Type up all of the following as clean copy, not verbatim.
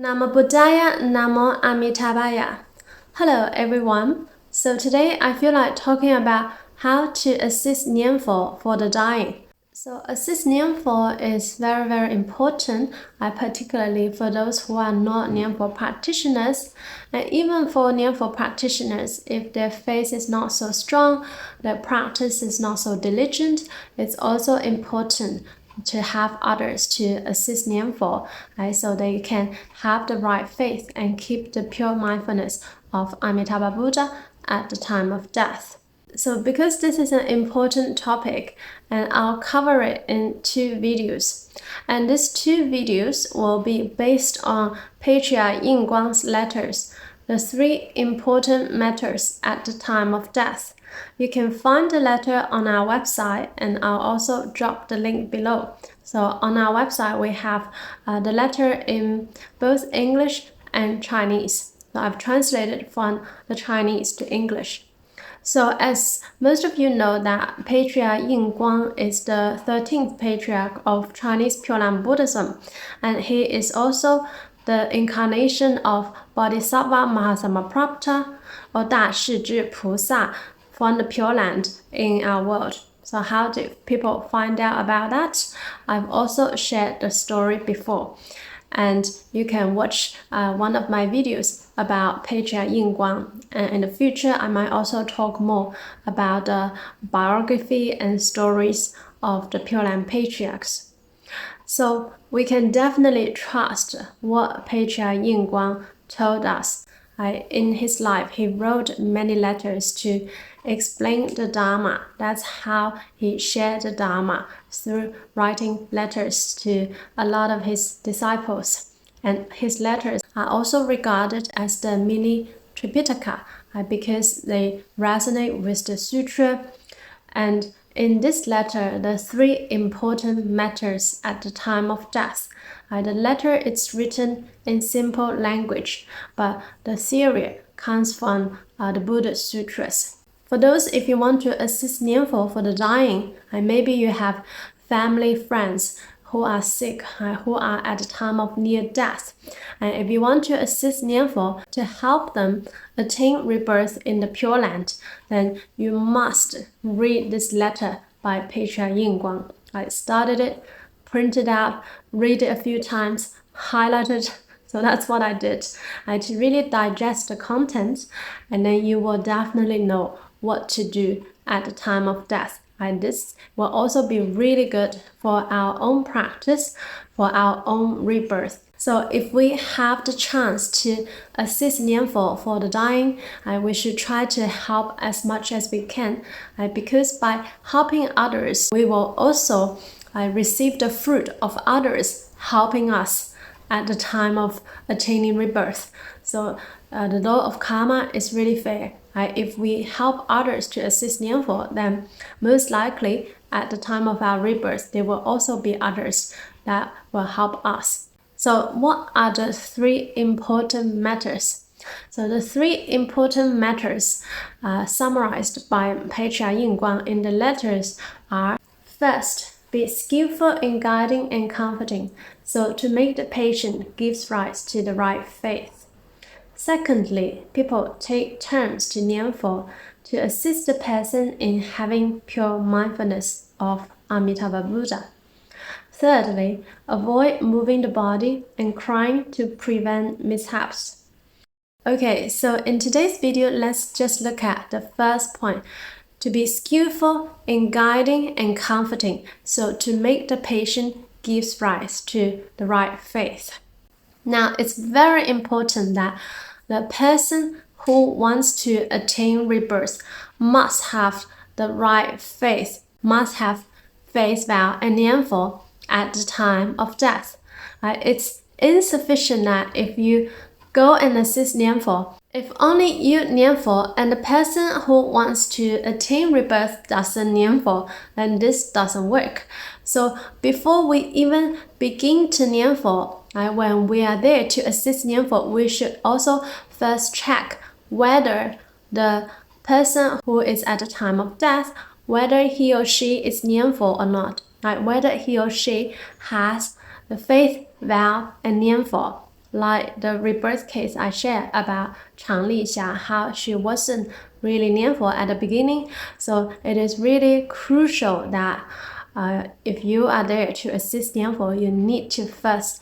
Namo Buddhaya, Namo Amitabha. Hello everyone. So today I feel like talking about how to assist Nianfo for the dying. So assist Nianfo is very important, particularly for those who are not Nianfo practitioners. And even for Nianfo practitioners, if their faith is not so strong, their practice is not so diligent, it's also important to have others to assist Nianfo, right? So they can have the right faith and keep the pure mindfulness of Amitabha Buddha at the time of death. So because this is an important topic, and I'll cover it in 2 videos. And these 2 videos will be based on Patriarch Yinguang's letters, the 3 important matters at the time of death. You can find the letter on our website, and I'll also drop the link below. So on our website, we have the letter in both English and Chinese. So I've translated from the Chinese to English. So as most of you know, that Patriarch Yinguang is the 13th patriarch of Chinese Pure Land Buddhism, and he is also the incarnation of Bodhisattva Mahasammaprapta or 大势至菩萨 from the Pure Land in our world. So how do people find out about that? I've also shared the story before. And you can watch one of my videos about Patriarch Yinguang. And in the future, I might also talk more about the biography and stories of the Pure Land patriarchs. So we can definitely trust what Patriarch Yinguang told us. In his life, he wrote many letters to explain the Dharma. That's how he shared the Dharma, through writing letters to a lot of his disciples. And his letters are also regarded as the mini Tripitaka because they resonate with the sutra. And in this letter, the 3 important matters at the time of death. The letter is written in simple language, but the theory comes from the Buddhist sutras. For those, if you want to assist Nianfo for the dying, maybe you have family, friends who are sick, who are at the time of near death. And if you want to assist Nianfo to help them attain rebirth in the Pure Land, then you must read this letter by Patriarch Yinguang. I started it, printed out, read it a few times, highlighted. So that's what I did. To really digest the content, and then you will definitely know what to do at the time of death. And this will also be really good for our own practice, for our own rebirth. So if we have the chance to assist Nianfo for the dying, we should try to help as much as we can, because by helping others, we will also receive the fruit of others helping us at the time of attaining rebirth. So the law of karma is really fair. If we help others to assist Nianfo, then most likely at the time of our rebirth, there will also be others that will help us. So what are the 3 important matters? So the 3 important matters summarized by Patriarch Yinguang in the letters are: first, be skillful in guiding and comforting, so to make the patient gives rise to the right faith. Secondly, people take turns to Nianfo to assist the person in having pure mindfulness of Amitabha Buddha. Thirdly, avoid moving the body and crying to prevent mishaps. Okay, so in today's video, let's just look at the first point. To be skillful in guiding and comforting, so to make the patient gives rise to the right faith. Now, it's very important that the person who wants to attain rebirth must have the right faith, must have faith vow and Nianfo at the time of death. It's insufficient that if you go and assist Nianfo, if only you Nianfo and the person who wants to attain rebirth doesn't Nianfo, then this doesn't work. So before we even begin to Nianfo, when we are there to assist Nianfo, we should also first check whether the person who is at the time of death, whether he or she is Nianfo or not, whether he or she has the faith vow and Nianfo. like the rebirth case I shared about Chang Lixia, how she wasn't really Nianfo at the beginning. So it is really crucial that if you are there to assist Nianfo, you need to first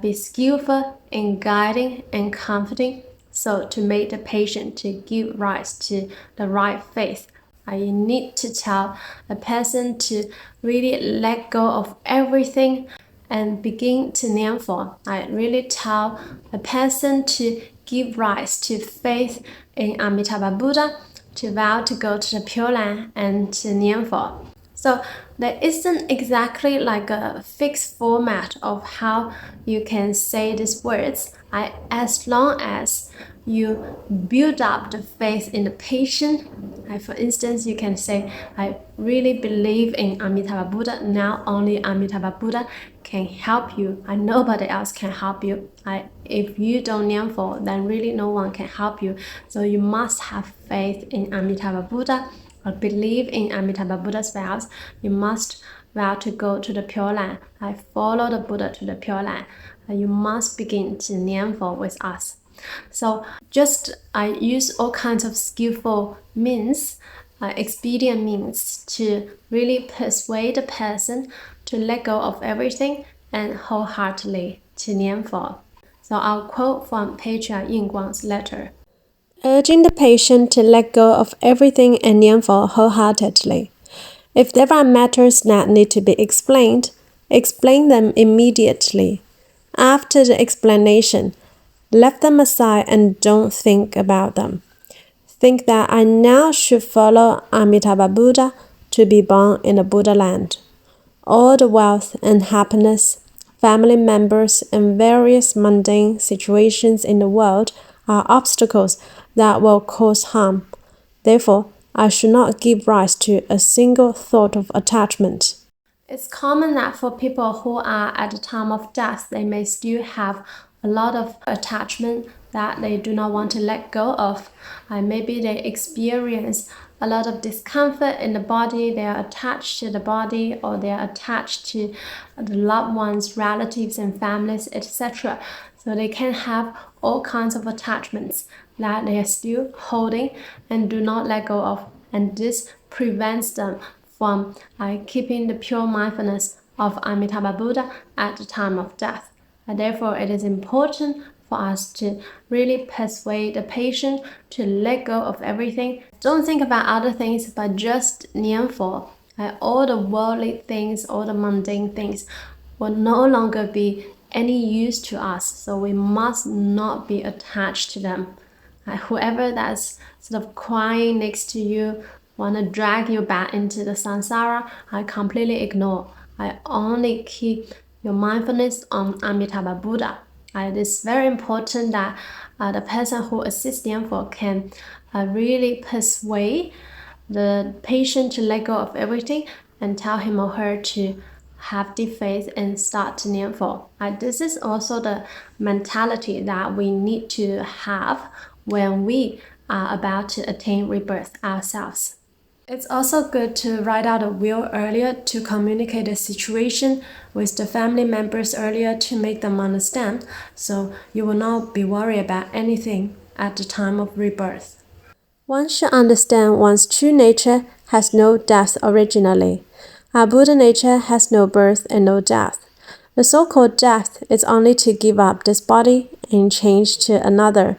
be skillful in guiding and comforting, so to make the patient to give rise to the right faith. You need to tell the person to really let go of everything and begin to Nianfo. I really tell the person to give rise to faith in Amitabha Buddha, to vow to go to the Pure Land and to Nianfo. So there isn't exactly like a fixed format of how you can say these words. As long as you build up the faith in the patient. For instance, you can say, I really believe in Amitabha Buddha. Now only Amitabha Buddha can help you. Nobody else can help you. If you don't Nianfo, then really no one can help you. So you must have faith in Amitabha Buddha, or believe in Amitabha Buddha's vows. You must vow to go to the Pure Land. I follow the Buddha to the Pure Land. You must begin to Nianfo with us. So I use all kinds of skillful means, expedient means to really persuade the person to let go of everything and wholeheartedly to Nianfo. So I'll quote from Patriarch Yinguang's letter. Urging the patient to let go of everything and Nianfo wholeheartedly. If there are matters that need to be explained, explain them immediately. After the explanation, left them aside and don't think about them. Think that I now should follow Amitabha Buddha to be born in the Buddha land. All the wealth and happiness, family members, and various mundane situations in the world are obstacles that will cause harm. Therefore, I should not give rise to a single thought of attachment. It's common that for people who are at the time of death, they may still have a lot of attachment that they do not want to let go of. Maybe they experience a lot of discomfort in the body, they are attached to the body, or they are attached to the loved ones, relatives and families, etc. So they can have all kinds of attachments that they are still holding and do not let go of. And this prevents them from keeping the pure mindfulness of Amitabha Buddha at the time of death. And therefore, it is important for us to really persuade the patient to let go of everything. Don't think about other things, but just Nianfo. All the worldly things, all the mundane things will no longer be any use to us. So we must not be attached to them. Whoever that's sort of crying next to you, want to drag you back into the samsara, I completely ignore. I only keep your mindfulness on Amitabha Buddha. It is very important that the person who assists Nianfo can really persuade the patient to let go of everything and tell him or her to have deep faith and start to Nianfo. This is also the mentality that we need to have when we are about to attain rebirth ourselves. It's also good to write out a will earlier to communicate the situation with the family members earlier to make them understand, so you will not be worried about anything at the time of rebirth. One should understand one's true nature has no death originally. Our Buddha nature has no birth and no death. The so-called death is only to give up this body and change to another.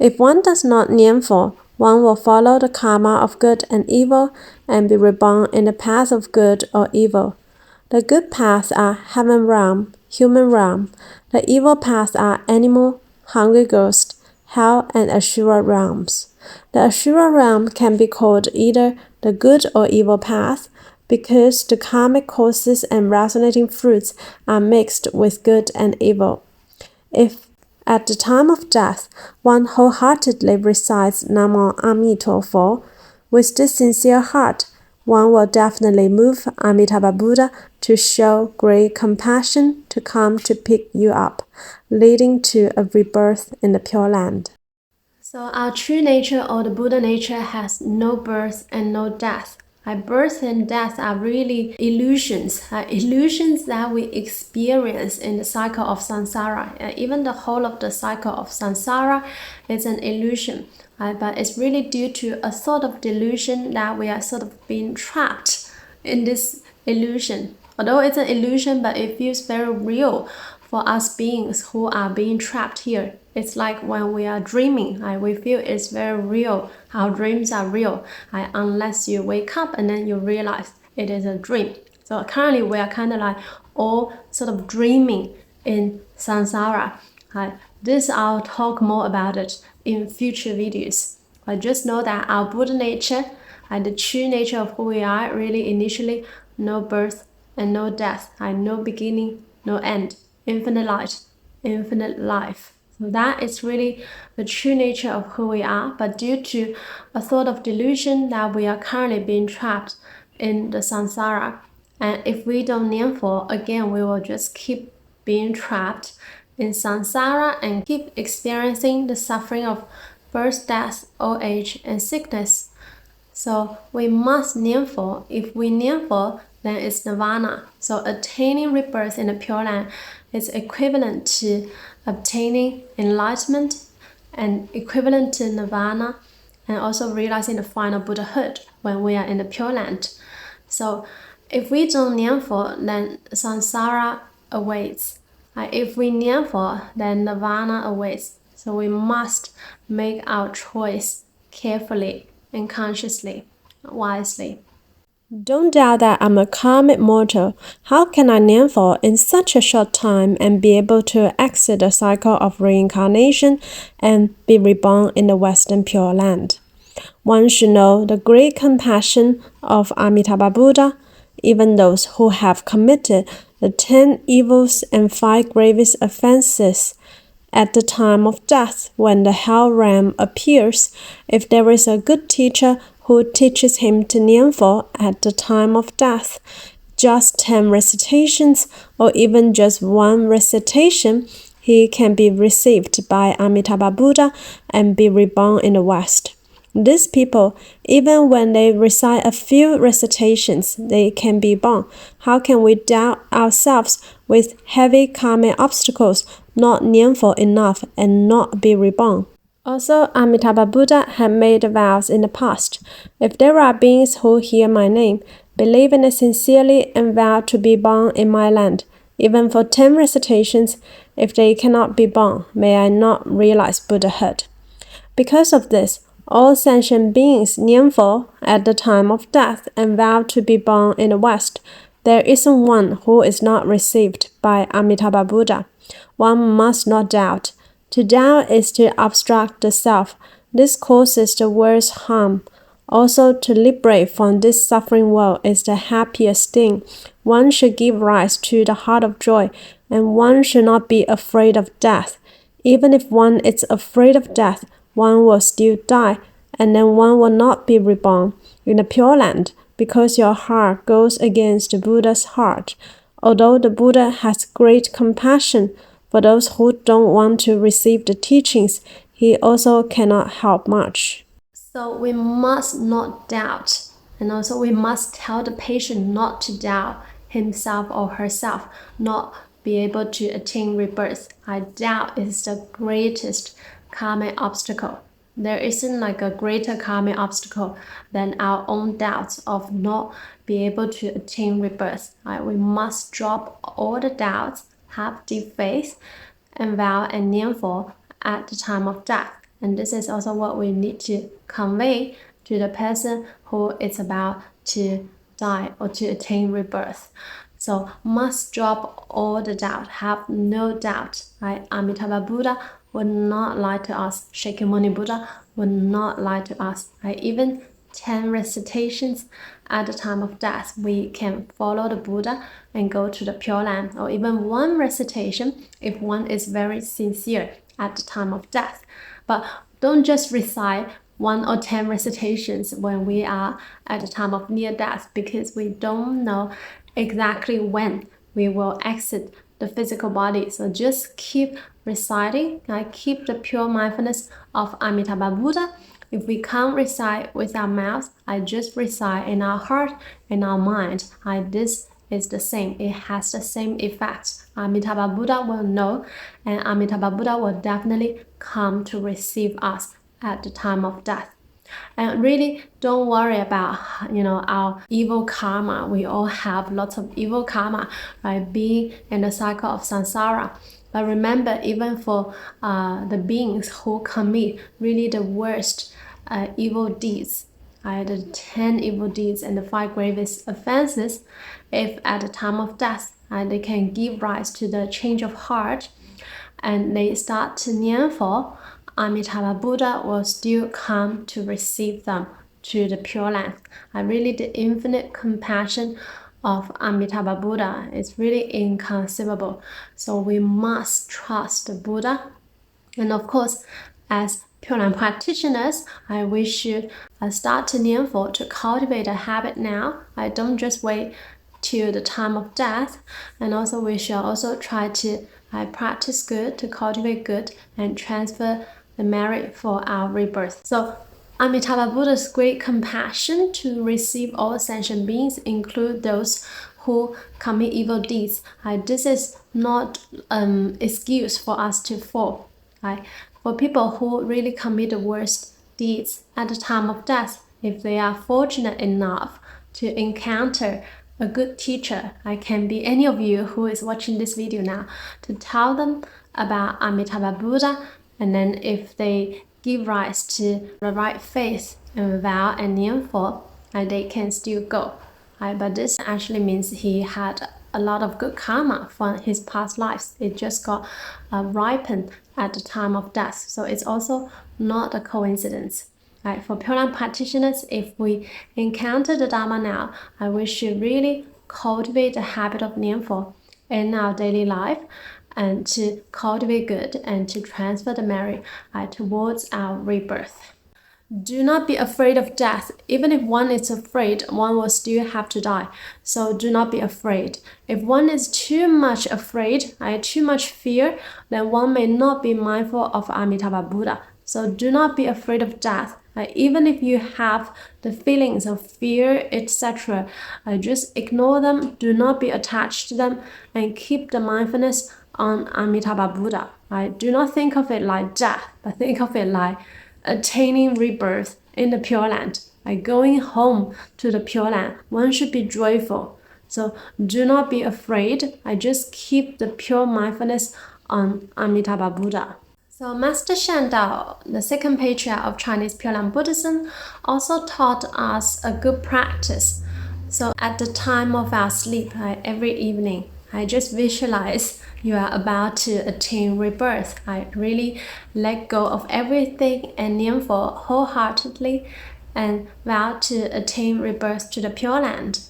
If one does not Nianfo, one will follow the karma of good and evil and be reborn in the path of good or evil. The good paths are heaven realm, human realm. The evil paths are animal, hungry ghost, hell, and Asura realms. The Asura realm can be called either the good or evil path because the karmic causes and resonating fruits are mixed with good and evil. If at the time of death, one wholeheartedly recites Namo Amituofo with this sincere heart, one will definitely move Amitabha Buddha to show great compassion to come to pick you up, leading to a rebirth in the Pure Land. So our true nature or the Buddha nature has no birth and no death. Birth and death are really illusions, illusions that we experience in the cycle of samsara. Even the whole of the cycle of samsara is an illusion, but it's really due to a sort of delusion that we are sort of being trapped in this illusion. Although it's an illusion, but it feels very real for us beings who are being trapped here. It's like when we are dreaming, we feel it's very real. Our dreams are real, unless you wake up and then you realize it is a dream. So currently we are kind of like all sort of dreaming in samsara. This I'll talk more about it in future videos. Just know that our Buddha nature, the true nature of who we are, really initially no birth and no death, no beginning, no end, infinite light, infinite life. So that is really the true nature of who we are, but due to a sort of delusion that we are currently being trapped in the samsara. And if we don't Nianfo, again, we will just keep being trapped in samsara and keep experiencing the suffering of birth, death, old age, and sickness. So we must Nianfo. If we Nianfo, then it's nirvana. So attaining rebirth in the Pure Land is equivalent to obtaining enlightenment and equivalent to nirvana, and also realizing the final Buddhahood when we are in the Pure Land. So if we don't Nianfo, then samsara awaits. If we Nianfo, then nirvana awaits. So we must make our choice carefully and consciously, wisely. Don't doubt that I'm a karmic mortal. How can I Nianfo in such a short time and be able to exit the cycle of reincarnation and be reborn in the Western Pure Land? One should know the great compassion of Amitabha Buddha. Even those who have committed the 10 evils and 5 gravest offenses at the time of death, when the hell realm appears, if there is a good teacher who teaches him to Nianfo at the time of death, just 10 recitations or even just 1 recitation, he can be received by Amitabha Buddha and be reborn in the West. These people, even when they recite a few recitations, they can be born. How can we doubt ourselves with heavy karmic obstacles, not Nianfo enough, and not be reborn? Also, Amitabha Buddha had made vows in the past. If there are beings who hear my name, believe in it sincerely, and vow to be born in my land, even for 10 recitations, if they cannot be born, may I not realize Buddhahood. Because of this, all sentient beings Nianfo at the time of death and vow to be born in the West. There isn't one who is not received by Amitabha Buddha. One must not doubt. To doubt is to obstruct the self. This causes the worst harm. Also, to liberate from this suffering world is the happiest thing. One should give rise to the heart of joy, and one should not be afraid of death. Even if one is afraid of death, one will still die, and then one will not be reborn in the Pure Land, because your heart goes against the Buddha's heart. Although the Buddha has great compassion for those who don't want to receive the teachings, he also cannot help much. So we must not doubt, and also we must tell the patient not to doubt himself or herself, not be able to attain rebirth. I doubt is the greatest karmic obstacle. There isn't like a greater karmic obstacle than our own doubts of not being able to attain rebirth. We must drop all the doubts, have deep faith, and vow and Nianfo at the time of death. And this is also what we need to convey to the person who is about to die or to attain rebirth. So must drop all the doubt, have no doubt. Amitabha Buddha would not lie to us. Shakyamuni Buddha would not lie to us. Even 10 recitations at the time of death, we can follow the Buddha and go to the Pure Land, or even 1 recitation if one is very sincere at the time of death. But don't just recite 1 or 10 recitations when we are at the time of near death, because we don't know exactly when we will exit the physical body. So just keep reciting, keep the pure mindfulness of Amitabha Buddha. if we can't recite with our mouth, I just recite in our heart, in our mind. This is the same. It has the same effect. Amitabha Buddha will know, and Amitabha Buddha will definitely come to receive us at the time of death. And really don't worry about, our evil karma. We all have lots of evil karma, right? Being in the cycle of samsara. But remember, even for the beings who commit really the worst evil deeds, the 10 evil deeds and the 5 gravest offenses, if at the time of death they can give rise to the change of heart and they start to Nianfo, Amitabha Buddha will still come to receive them to the Pure Land. Really, the infinite compassion of Amitabha Buddha is really inconceivable. So we must trust the Buddha. And of course, as Pure Land practitioners, we should start to Nianfo to cultivate a habit now. I don't just wait till the time of death. And also we should also try to practice good, to cultivate good, and transfer the merit for our rebirth. So Amitabha Buddha's great compassion to receive all sentient beings include those who commit evil deeds. This is not excuse for us to fall. For people who really commit the worst deeds at the time of death, if they are fortunate enough to encounter a good teacher, can be any of you who is watching this video now, to tell them about Amitabha Buddha, and then if they give rise to the right faith and vow and Nianfo, they can still go. But this actually means he had a lot of good karma from his past lives. It just got ripened at the time of death. So it's also not a coincidence. For Pure Land practitioners, if we encounter the Dharma now, we should really cultivate the habit of Nianfo in our daily life, and to cultivate good and to transfer the merit towards our rebirth. Do not be afraid of death. Even if one is afraid, one will still have to die. So do not be afraid. If one is too much afraid, too much fear, then one may not be mindful of Amitabha Buddha. So do not be afraid of death. Even if you have the feelings of fear, etc., just ignore them. Do not be attached to them, and keep the mindfulness on Amitabha Buddha. Do not think of it like death, but think of it like attaining rebirth in the Pure Land. Going home to the Pure Land, one should be joyful. So do not be afraid. Just keep the pure mindfulness on Amitabha Buddha. So Master Shandao, the second patriarch of Chinese Pure Land Buddhism, also taught us a good practice. So at the time of our sleep, every evening, just visualize you are about to attain rebirth. Really let go of everything and Nianfo wholeheartedly and vow to attain rebirth to the Pure Land.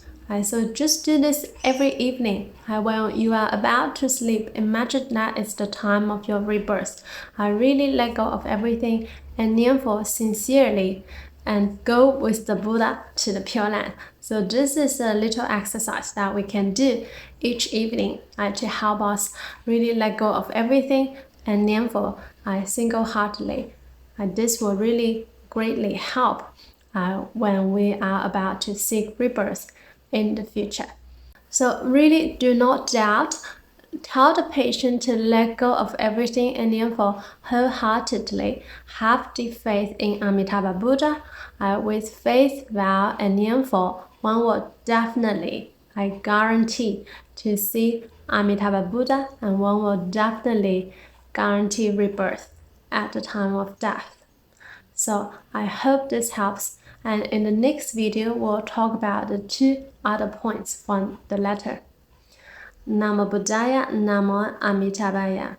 So just do this every evening. When you are about to sleep, imagine that it's the time of your rebirth. Really let go of everything and Nianfo sincerely, and go with the Buddha to the Pure Land. So this is a little exercise that we can do each evening to help us really let go of everything and Nianfo single-heartedly. This will really greatly help when we are about to seek rebirth in the future. So really do not doubt. Tell the patient to let go of everything and Nianfo wholeheartedly. Have deep faith in Amitabha Buddha. With faith, vow, and Nianfo, one will definitely, I guarantee, to see Amitabha Buddha, and one will definitely guarantee rebirth at the time of death. So I hope this helps. And in the next video, we'll talk about the 2 other points from the letter. Namo Buddhaya, Namo Amitabhaya.